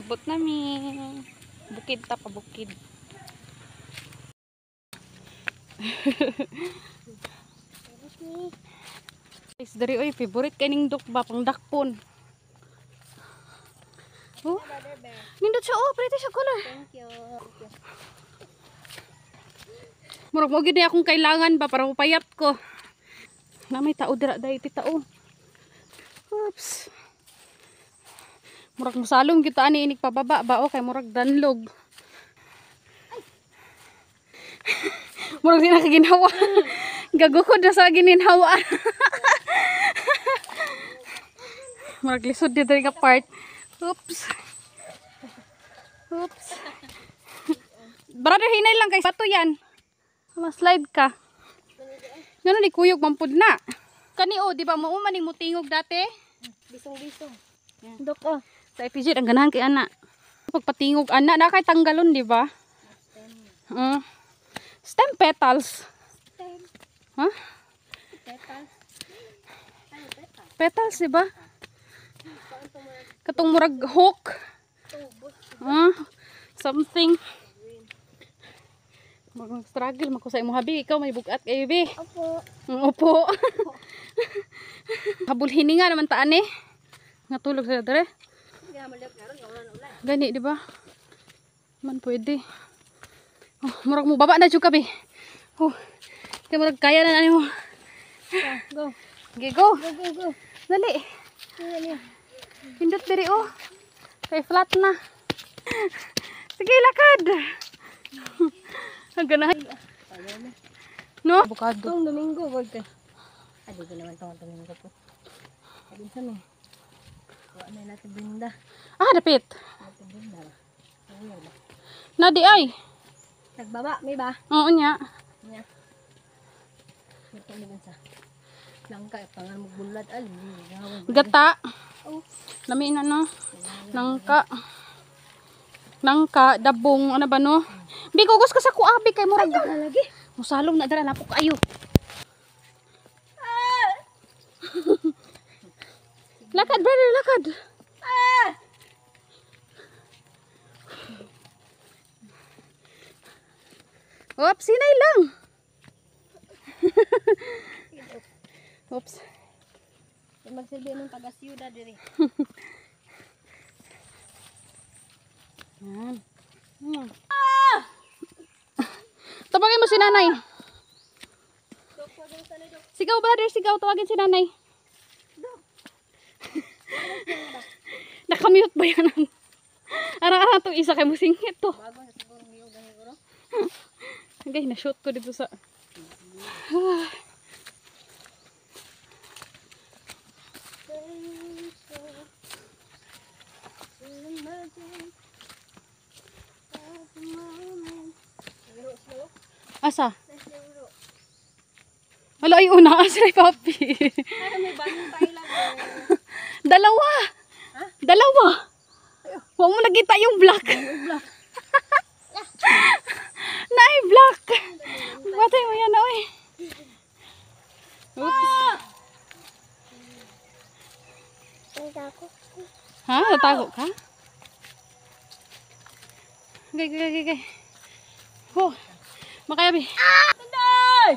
Bot namin. Bukid ta pa bukid. Guys, dari oy favorite kaning dok ba pang dakpon. Oh. Nindot siya oh, pretty siya color. Thank you. Murag mo gid akong kailangan ba para mapayat ko. Na may tao dira dai ti tao. Oops. Murag mosalom kita ani inig pababa ba o kay murag danlog. Murag di nakaginhawa. Gagukod na sa gininhawa. Murag lisod di diri nga part. Oops. Oops. Brother, hinay lang kay bato yan. Ma-slide ka. Ngano ni kuyog mampud na. Kani o, di ba mo maning mutingog dati? Bisong-bisong. Yeah. Dok oh. Sa FPG ang ganahan kay ana. Pagpatingog ana na kay tanggalon, di ba? Stem petals. Stem. Huh? Petals. Ano petals? Petals, di ba? Katong murag hook. Something. Mag-struggle mako sa imo habi, ikaw may bugat kay bi. Opo. Opo. Habol hininga naman taan eh. Natulog sa dere. Gani, di ba? Man pwede. Oh, murag mo baba na jud ka bi. Oh. Kay murag kaya na ani mo. Go. Okay, go. Go, go, go. Dali. Dali. Pindot diri oh. Kay flat na. Sige, lakad. Ang ganahan. No? Avocado. Itong Domingo, wag ka. Adi ko naman itong Domingo po. Adi sa may. Huwag na natin binda. Ah, dapit. Natin binda. Nadi ay. Nagbaba, may ba? Oo niya. Nya. Ito naman sa langka, pangan mo bulat. Gata. Oh. Lami na no. Nangka. Nangka, dabong, ano ba no? Bigugos ka sa kuabi kay murag. Lagi. Musalong na dara napok kayo. Lakad brother, lakad. Oops, sinay lang. Oops. Magsilbi ng taga-siyuda diri. Yan. Tawagin mo si nanay. Sigaw brother, sigaw. Tawagin si nanay. Nakamute ba yan? Arang-arang itong isa kay musingit to. Bago na siguro ngiyog na siguro. Okay, na-shoot ko dito sa... Asa? Wala ay una. Asa na papi? Ay, may bagong Thailand. Dalawa! Ha? Dalawa! Huwag mo nakita yung black. Naay black. Batay mo yan, oy. Oops. Ha? Natago ka? Okay. Oh, makayabi. Tanday!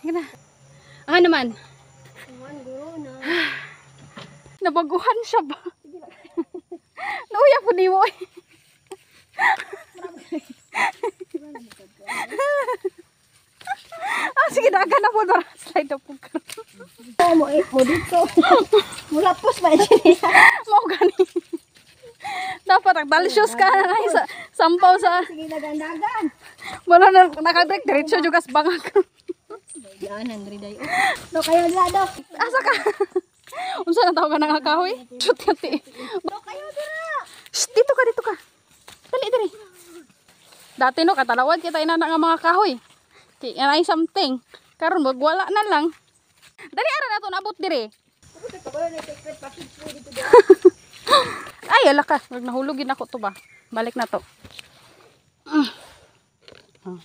Gana. Ah naman. Tuman, guro na. Nabaguhan siya ba? Nauya po ni mo. Sige, dagan na po. Slide na po ka. Mo dito. Mula pos ba siya? Mau gani. Dapat nagdalisyo's ka na sa sampaw sa... Sige, nagandagan. Wala na nakadrek. Diretso juga sa bangag. Yan, Andre Dayo. Do kayo na, do. Asa ka? Unsa na tawag ka ng kahoy? Shoot yati. Do kayo na. Shh, dito ka. Dali. Dati no, katalawad kita ina nga mga kahoy. Kaya na something. Karon wala na lang. Dali ara na to nabot dire. Ay, ala ka. Wag nahulogin ako to ba. Balik na to.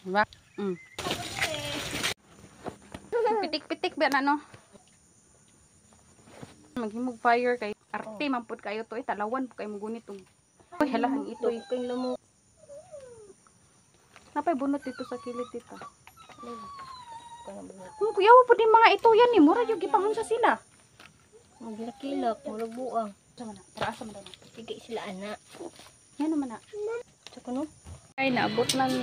Back. Pitik-pitik ba na no? Maghimog fire kay Arte man pud kayo to talawan po kayo magunit og. Uy, hala ang ito. Ito kay lamo. Napay bunot dito sa kilid tita. Kana ba? Kung kuyaw po din mga ito yan ni mura yung gipangunsa sila. Ang gilak-kilak, murag buang. Sa man na. Taas man na. Sige sila ana. Yan naman na. Sa kuno. Ay naabot na ni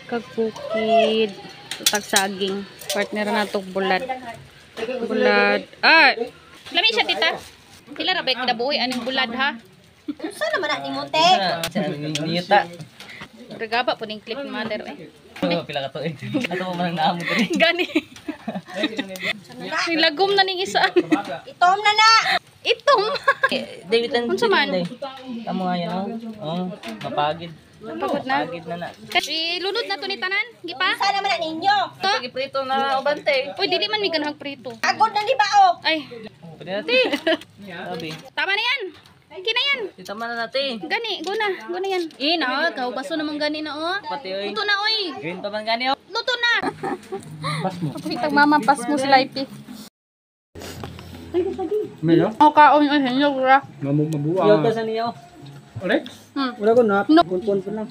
kagkukid. Tag saging. Partner na to bulad. Bulad. Ah, lami siya tita. Sila ra ba kinabuhi aning bulad ha? Unsa naman na ni Monte? Niyuta. Regaba po ning clip mother eh. Pila ka to eh. Ato mo man naamo diri. Gani. Nilagom na ning isa. Itom na na. Itom. David and Unsa man? Tamo nga yan oh. Oh, mapagid. Pagod na. Mapagid na na. Kasi lunod na to ni tanan. Gipa? Unsa naman na ninyo? To. Giprito na obante. Uy, dili man mi ganahang prito. Agod na di ba oh? Ay, Pwede natin. Sabi. tama na yan. Kina yan. Tita man na natin. Gani, guna yan. Eh, na, kaubaso naman gani na, oh. Pati oy. Luto na, oy. Green pa man gani oh. Luto na. Kapitag mama, pas mo si Laipi. Meyo, O, kaon, ay, henyo, gra. mabuang. Yo sa niyo. Alex? Hmm. Wala ko na. No. Pun pa lang.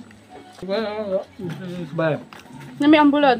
Bye. Nami ang bulad.